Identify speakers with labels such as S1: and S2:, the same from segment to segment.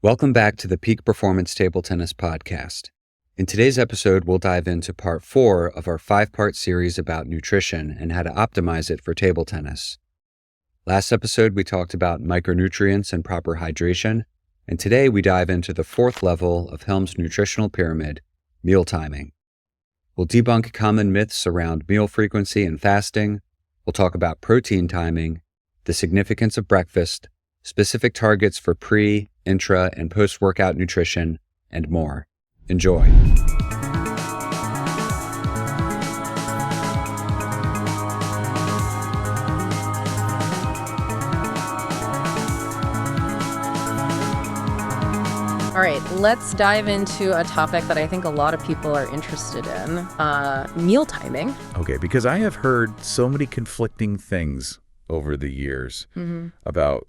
S1: Welcome back to the Peak Performance Table Tennis Podcast. In today's episode, we'll dive into part 4 of our 5-part series about nutrition and how to optimize it for table tennis. Last episode, we talked about micronutrients and proper hydration, and today we dive into the 4th level of Helm's nutritional pyramid, meal timing. We'll debunk common myths around meal frequency and fasting. We'll talk about protein timing, the significance of breakfast, specific targets for pre, intra, and post-workout nutrition, and more. Enjoy.
S2: All right, let's dive into a topic that I think a lot of people are interested in, meal timing.
S3: Okay, because I have heard so many conflicting things over the years about,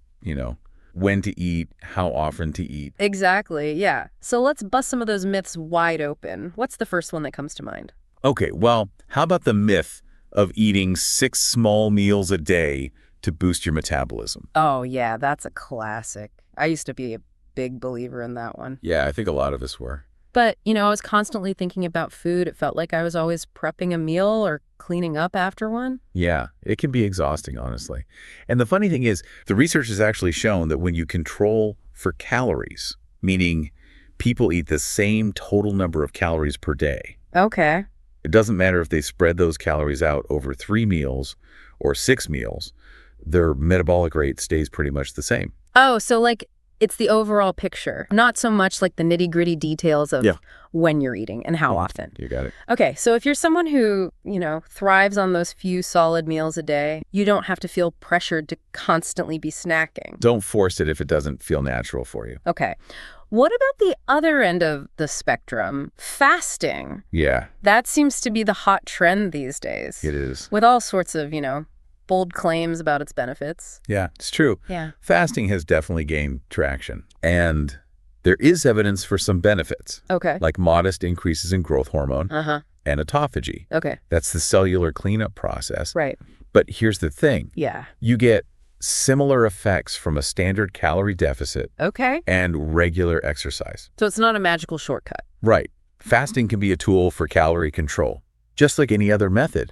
S3: when to eat, how often to eat.
S2: Exactly, yeah. So let's bust some of those myths wide open. What's the first one that comes to mind?
S3: Okay, well, how about the myth of eating 6 small meals a day to boost your metabolism?
S2: Oh, yeah, that's a classic. I used to be a big believer in that one.
S3: Yeah, I think a lot of us were.
S2: But, I was constantly thinking about food. It felt like I was always prepping a meal or cleaning up after one.
S3: Yeah, it can be exhausting, honestly. And the funny thing is, the research has actually shown that when you control for calories, meaning people eat the same total number of calories per day.
S2: Okay.
S3: It doesn't matter if they spread those calories out over 3 meals or 6 meals, their metabolic rate stays pretty much the same.
S2: Oh, so it's the overall picture, not so much like the nitty-gritty details of when you're eating and how often.
S3: You got it.
S2: Okay, so if you're someone who, thrives on those few solid meals a day, you don't have to feel pressured to constantly be snacking.
S3: Don't force it if it doesn't feel natural for you.
S2: Okay. What about the other end of the spectrum, fasting?
S3: Yeah.
S2: That seems to be the hot trend these days.
S3: It is.
S2: With all sorts of, bold claims about its benefits.
S3: Yeah, it's true.
S2: Yeah.
S3: Fasting has definitely gained traction. And there is evidence for some benefits.
S2: Okay.
S3: Like modest increases in growth hormone and autophagy.
S2: Okay.
S3: That's the cellular cleanup process.
S2: Right.
S3: But here's the thing.
S2: Yeah.
S3: You get similar effects from a standard calorie deficit and regular exercise.
S2: So it's not a magical shortcut.
S3: Right. Fasting can be a tool for calorie control, just like any other method.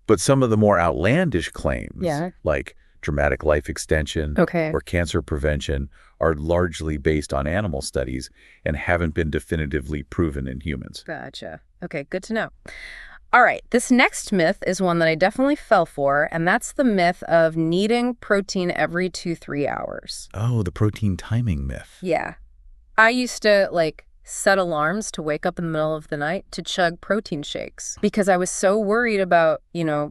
S3: But some of the more outlandish claims, like dramatic life extension or cancer prevention, are largely based on animal studies and haven't been definitively proven in humans.
S2: Gotcha. Okay, good to know. All right, this next myth is one that I definitely fell for, and that's the myth of needing protein every 2-3 hours.
S3: Oh, the protein timing myth.
S2: Yeah. I used to, set alarms to wake up in the middle of the night to chug protein shakes because I was so worried about,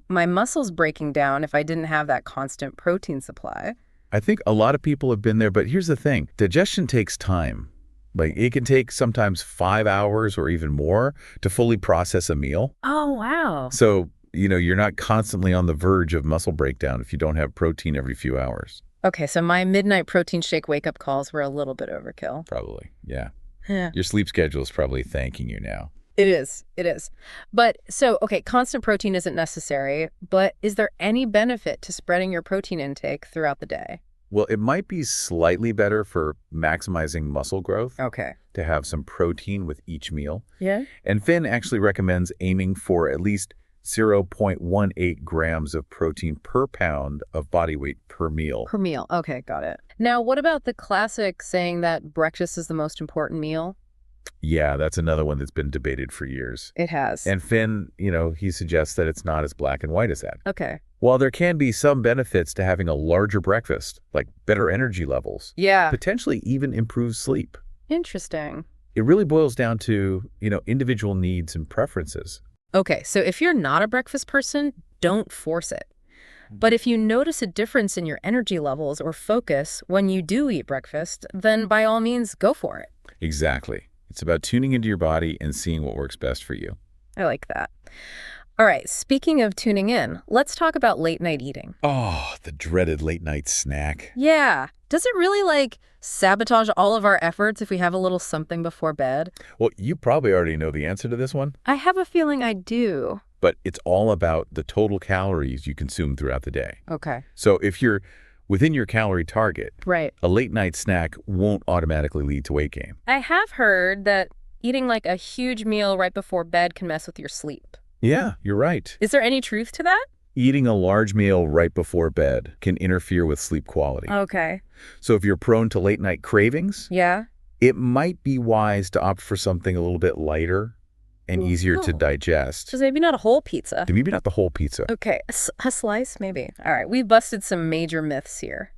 S2: my muscles breaking down if I didn't have that constant protein supply.
S3: I think a lot of people have been there, but here's the thing. Digestion takes time. It can take sometimes 5 hours or even more to fully process a meal.
S2: Oh, wow.
S3: So, you're not constantly on the verge of muscle breakdown if you don't have protein every few hours.
S2: Okay, so my midnight protein shake wake-up calls were a little bit overkill.
S3: Probably, yeah.
S2: Yeah.
S3: Your sleep schedule is probably thanking you now.
S2: It is. But constant protein isn't necessary, but is there any benefit to spreading your protein intake throughout the day?
S3: Well, it might be slightly better for maximizing muscle growth to have some protein with each meal.
S2: Yeah.
S3: And Finn actually recommends aiming for at least 0.18 grams of protein per pound of body weight per meal.
S2: Per meal. Okay, got it. Now, what about the classic saying that breakfast is the most important meal?
S3: Yeah, that's another one that's been debated for years.
S2: It has.
S3: And Finn, he suggests that it's not as black and white as that.
S2: Okay.
S3: While there can be some benefits to having a larger breakfast, like better energy levels, potentially even improved sleep.
S2: Interesting.
S3: It really boils down to, individual needs and preferences.
S2: Okay, so if you're not a breakfast person, don't force it. But if you notice a difference in your energy levels or focus when you do eat breakfast, then by all means, go for it.
S3: Exactly. It's about tuning into your body and seeing what works best for you.
S2: I like that. All right, speaking of tuning in, let's talk about late night eating.
S3: Oh, the dreaded late night snack.
S2: Yeah. Does it really, sabotage all of our efforts if we have a little something before bed?
S3: Well, you probably already know the answer to this one.
S2: I have a feeling I do.
S3: But it's all about the total calories you consume throughout the day.
S2: Okay.
S3: So if you're within your calorie target,
S2: Right.
S3: a late-night snack won't automatically lead to weight gain.
S2: I have heard that eating like a huge meal right before bed can mess with your sleep.
S3: Yeah, you're right.
S2: Is there any truth to that?
S3: Eating a large meal right before bed can interfere with sleep quality.
S2: Okay.
S3: So if you're prone to late-night cravings,
S2: Yeah.
S3: it might be wise to opt for something a little bit lighter and easier to digest.
S2: So maybe not a whole pizza.
S3: Maybe not the whole pizza.
S2: Okay, a slice maybe. All right, we've busted some major myths here.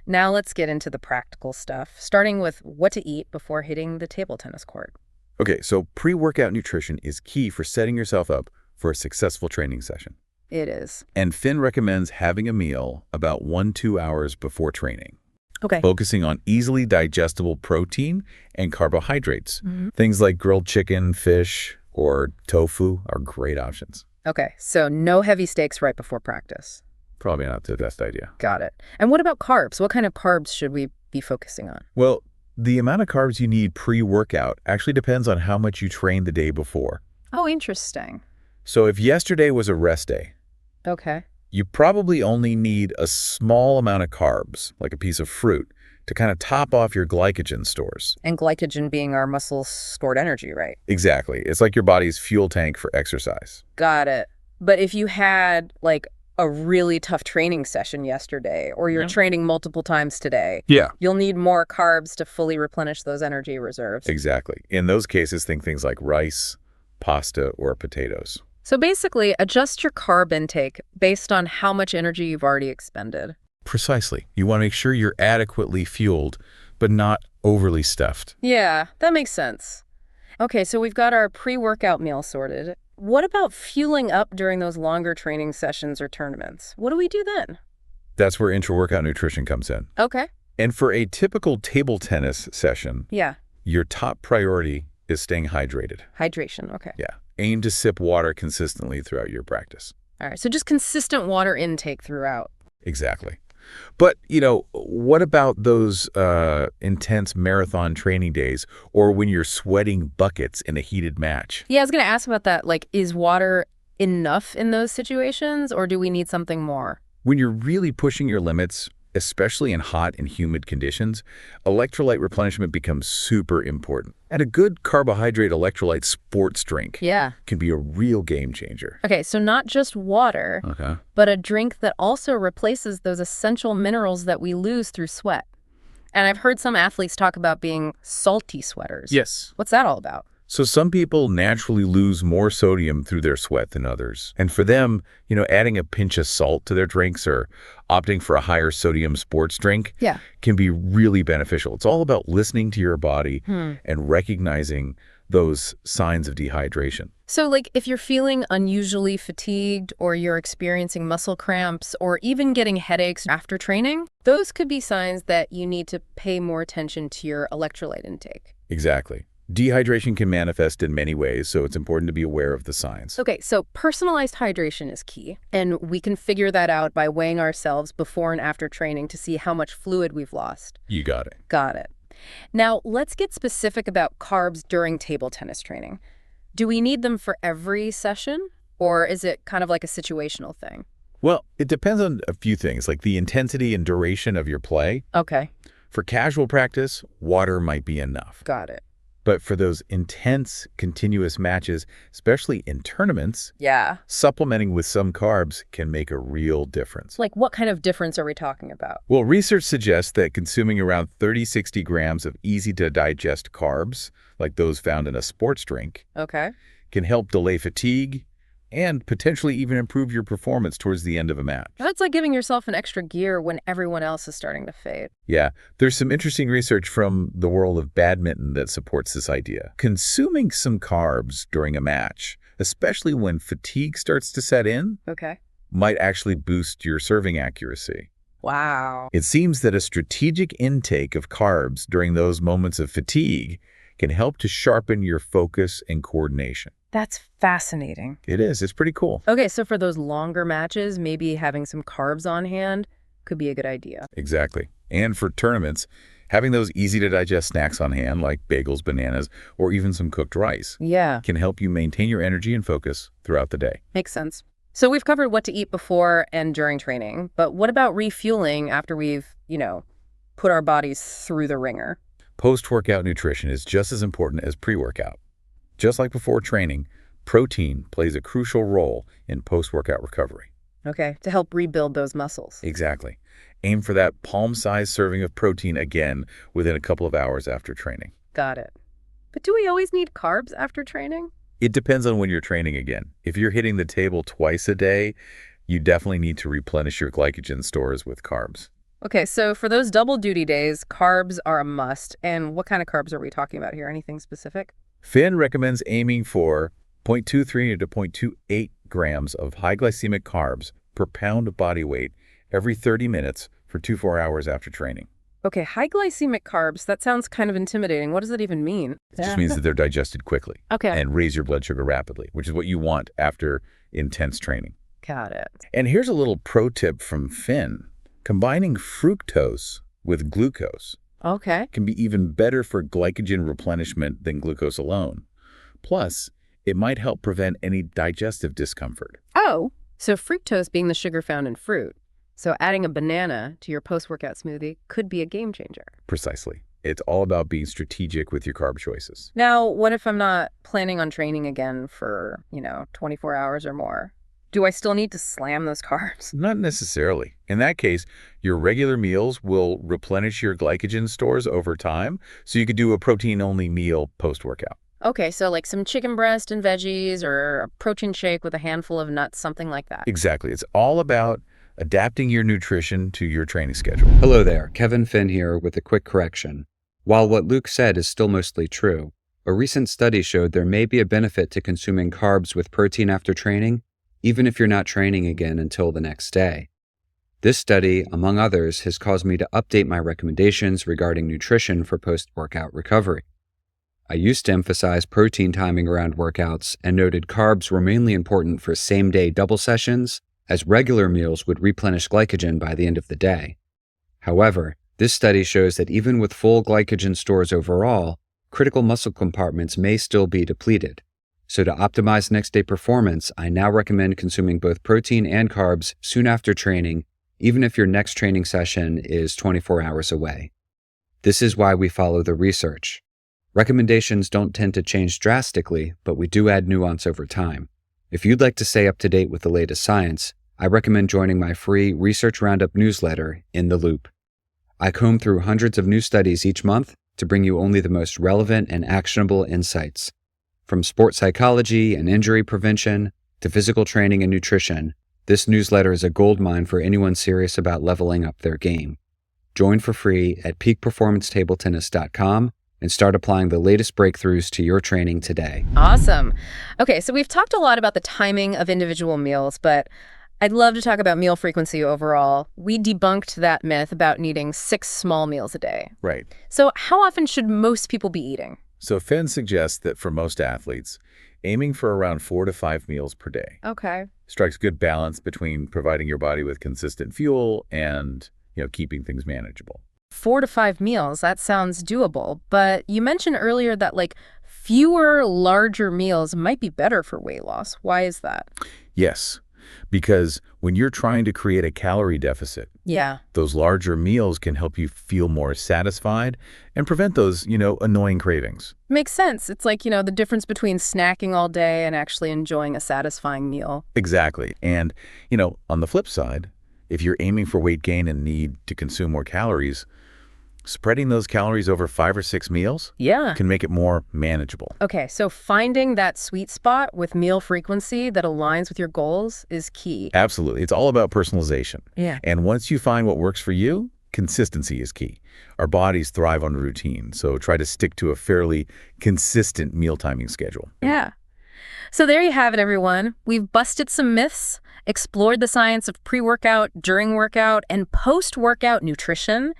S2: Now let's get into the practical stuff, starting with what to eat before hitting the table tennis court.
S3: Okay, so pre-workout nutrition is key for setting yourself up for a successful training session.
S2: It is.
S3: And Finn recommends having a meal about 1-2 hours before training.
S2: Okay.
S3: Focusing on easily digestible protein and carbohydrates. Things like grilled chicken, fish, or tofu are great options.
S2: Okay, so no heavy steaks right before practice.
S3: Probably not the best idea.
S2: Got it. And what about carbs? What kind of carbs should we be focusing on?
S3: Well, the amount of carbs you need pre-workout actually depends on how much you trained the day before.
S2: Oh, interesting.
S3: So if yesterday was a rest day,
S2: Okay.
S3: you probably only need a small amount of carbs, like a piece of fruit, to kind of top off your glycogen stores.
S2: And glycogen being our muscle stored energy, right?
S3: Exactly. It's like your body's fuel tank for exercise.
S2: Got it. But if you had like a really tough training session yesterday, or you're training multiple times today, you'll need more carbs to fully replenish those energy reserves.
S3: Exactly. In those cases, think things like rice, pasta, or potatoes.
S2: So basically, adjust your carb intake based on how much energy you've already expended.
S3: Precisely. You want to make sure you're adequately fueled, but not overly stuffed.
S2: Yeah, that makes sense. Okay, so we've got our pre-workout meal sorted. What about fueling up during those longer training sessions or tournaments? What do we do then?
S3: That's where intra-workout nutrition comes in.
S2: Okay.
S3: And for a typical table tennis session, your top priority is staying hydrated.
S2: Hydration, okay.
S3: Yeah. Aim to sip water consistently throughout your practice.
S2: All right, so just consistent water intake throughout.
S3: Exactly. But, what about those intense marathon training days or when you're sweating buckets in a heated match?
S2: Yeah, I was going to ask about that. Like, is water enough in those situations, or do we need something more?
S3: When you're really pushing your limits, especially in hot and humid conditions, electrolyte replenishment becomes super important. And a good carbohydrate electrolyte sports drink can be a real game changer.
S2: Okay, so not just water, but a drink that also replaces those essential minerals that we lose through sweat. And I've heard some athletes talk about being salty sweaters.
S3: Yes.
S2: What's that all about?
S3: So some people naturally lose more sodium through their sweat than others. And for them, adding a pinch of salt to their drinks or opting for a higher sodium sports drink can be really beneficial. It's all about listening to your body and recognizing those signs of dehydration.
S2: So like if you're feeling unusually fatigued or you're experiencing muscle cramps or even getting headaches after training, those could be signs that you need to pay more attention to your electrolyte intake.
S3: Exactly. Dehydration can manifest in many ways, so it's important to be aware of the signs.
S2: Okay, so personalized hydration is key, and we can figure that out by weighing ourselves before and after training to see how much fluid we've lost.
S3: You got it.
S2: Got it. Now, let's get specific about carbs during table tennis training. Do we need them for every session, or is it kind of like a situational thing?
S3: Well, it depends on a few things, like the intensity and duration of your play.
S2: Okay.
S3: For casual practice, water might be enough.
S2: Got it.
S3: But for those intense, continuous matches, especially in tournaments, supplementing with some carbs can make a real difference.
S2: Like what kind of difference are we talking about?
S3: Well, research suggests that consuming around 30-60 grams of easy-to-digest carbs, like those found in a sports drink, can help delay fatigue and potentially even improve your performance towards the end of a match.
S2: That's like giving yourself an extra gear when everyone else is starting to fade.
S3: Yeah, there's some interesting research from the world of badminton that supports this idea. Consuming some carbs during a match, especially when fatigue starts to set in, might actually boost your serving accuracy.
S2: Wow.
S3: It seems that a strategic intake of carbs during those moments of fatigue can help to sharpen your focus and coordination.
S2: That's fascinating.
S3: It is. It's pretty cool.
S2: Okay, so for those longer matches, maybe having some carbs on hand could be a good idea.
S3: Exactly. And for tournaments, having those easy-to-digest snacks on hand, like bagels, bananas, or even some cooked rice, can help you maintain your energy and focus throughout the day.
S2: Makes sense. So we've covered what to eat before and during training, but what about refueling after we've, put our bodies through the ringer?
S3: Post-workout nutrition is just as important as pre-workout. Just like before training, protein plays a crucial role in post-workout recovery.
S2: Okay, to help rebuild those muscles.
S3: Exactly. Aim for that palm-sized serving of protein again within a couple of hours after training.
S2: Got it. But do we always need carbs after training?
S3: It depends on when you're training again. If you're hitting the table twice a day, you definitely need to replenish your glycogen stores with carbs.
S2: Okay, so for those double duty days, carbs are a must. And what kind of carbs are we talking about here? Anything specific?
S3: Finn recommends aiming for 0.23 to 0.28 grams of high glycemic carbs per pound of body weight every 30 minutes for 2-4 hours after training.
S2: Okay, high glycemic carbs, that sounds kind of intimidating. What does that even mean?
S3: It just means that they're digested quickly and raise your blood sugar rapidly, which is what you want after intense training.
S2: Got it.
S3: And here's a little pro tip from Finn. Combining fructose with glucose can be even better for glycogen replenishment than glucose alone. Plus, it might help prevent any digestive discomfort.
S2: Oh, so fructose being the sugar found in fruit. So adding a banana to your post-workout smoothie could be a game changer.
S3: Precisely. It's all about being strategic with your carb choices.
S2: Now, what if I'm not planning on training again for, 24 hours or more? Do I still need to slam those carbs?
S3: Not necessarily. In that case, your regular meals will replenish your glycogen stores over time, so you could do a protein-only meal post-workout.
S2: Okay, so like some chicken breast and veggies or a protein shake with a handful of nuts, something like that.
S3: Exactly. It's all about adapting your nutrition to your training schedule.
S1: Hello there, Kevin Finn here with a quick correction. While what Luke said is still mostly true, a recent study showed there may be a benefit to consuming carbs with protein after training, even if you're not training again until the next day. This study, among others, has caused me to update my recommendations regarding nutrition for post-workout recovery. I used to emphasize protein timing around workouts and noted carbs were mainly important for same-day double sessions, as regular meals would replenish glycogen by the end of the day. However, this study shows that even with full glycogen stores overall, critical muscle compartments may still be depleted. So to optimize next-day performance, I now recommend consuming both protein and carbs soon after training, even if your next training session is 24 hours away. This is why we follow the research. Recommendations don't tend to change drastically, but we do add nuance over time. If you'd like to stay up to date with the latest science, I recommend joining my free Research Roundup newsletter, In the Loop. I comb through hundreds of new studies each month to bring you only the most relevant and actionable insights. From sports psychology and injury prevention to physical training and nutrition, this newsletter is a goldmine for anyone serious about leveling up their game. Join for free at peakperformancetabletennis.com and start applying the latest breakthroughs to your training today.
S2: Awesome. Okay, so we've talked a lot about the timing of individual meals, but I'd love to talk about meal frequency overall. We debunked that myth about needing 6 small meals a day.
S3: Right.
S2: So how often should most people be eating?
S3: So Finn suggests that for most athletes, aiming for around 4 to 5 meals per day.
S2: Okay.
S3: Strikes good balance between providing your body with consistent fuel and, keeping things manageable.
S2: 4 to 5 meals, that sounds doable. But you mentioned earlier that fewer, larger meals might be better for weight loss. Why is that?
S3: Yes, because when you're trying to create a calorie deficit, those larger meals can help you feel more satisfied and prevent those, annoying cravings.
S2: Makes sense. It's like, the difference between snacking all day and actually enjoying a satisfying meal.
S3: Exactly. And, on the flip side, if you're aiming for weight gain and need to consume more calories, spreading those calories over 5 or 6 meals can make it more manageable.
S2: Okay, so finding that sweet spot with meal frequency that aligns with your goals is key.
S3: Absolutely. It's all about personalization.
S2: Yeah.
S3: And once you find what works for you, consistency is key. Our bodies thrive on routine, so try to stick to a fairly consistent meal timing schedule.
S2: Yeah. So there you have it, everyone. We've busted some myths, explored the science of pre-workout, during workout, and post-workout nutrition.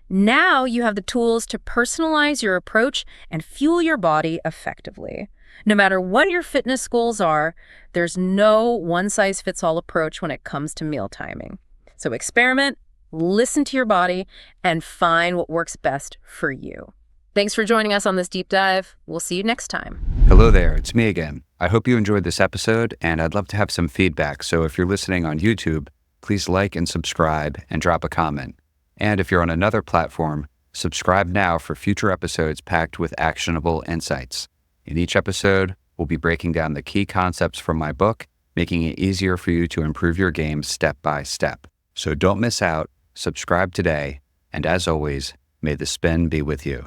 S2: Now you have the tools to personalize your approach and fuel your body effectively. No matter what your fitness goals are, there's no one-size-fits-all approach when it comes to meal timing. So experiment, listen to your body, and find what works best for you. Thanks for joining us on this deep dive. We'll see you next time.
S1: Hello there, it's me again. I hope you enjoyed this episode, and I'd love to have some feedback. So if you're listening on YouTube, please like and subscribe and drop a comment. And if you're on another platform, subscribe now for future episodes packed with actionable insights. In each episode, we'll be breaking down the key concepts from my book, making it easier for you to improve your game step by step. So don't miss out, subscribe today, and as always, may the spin be with you.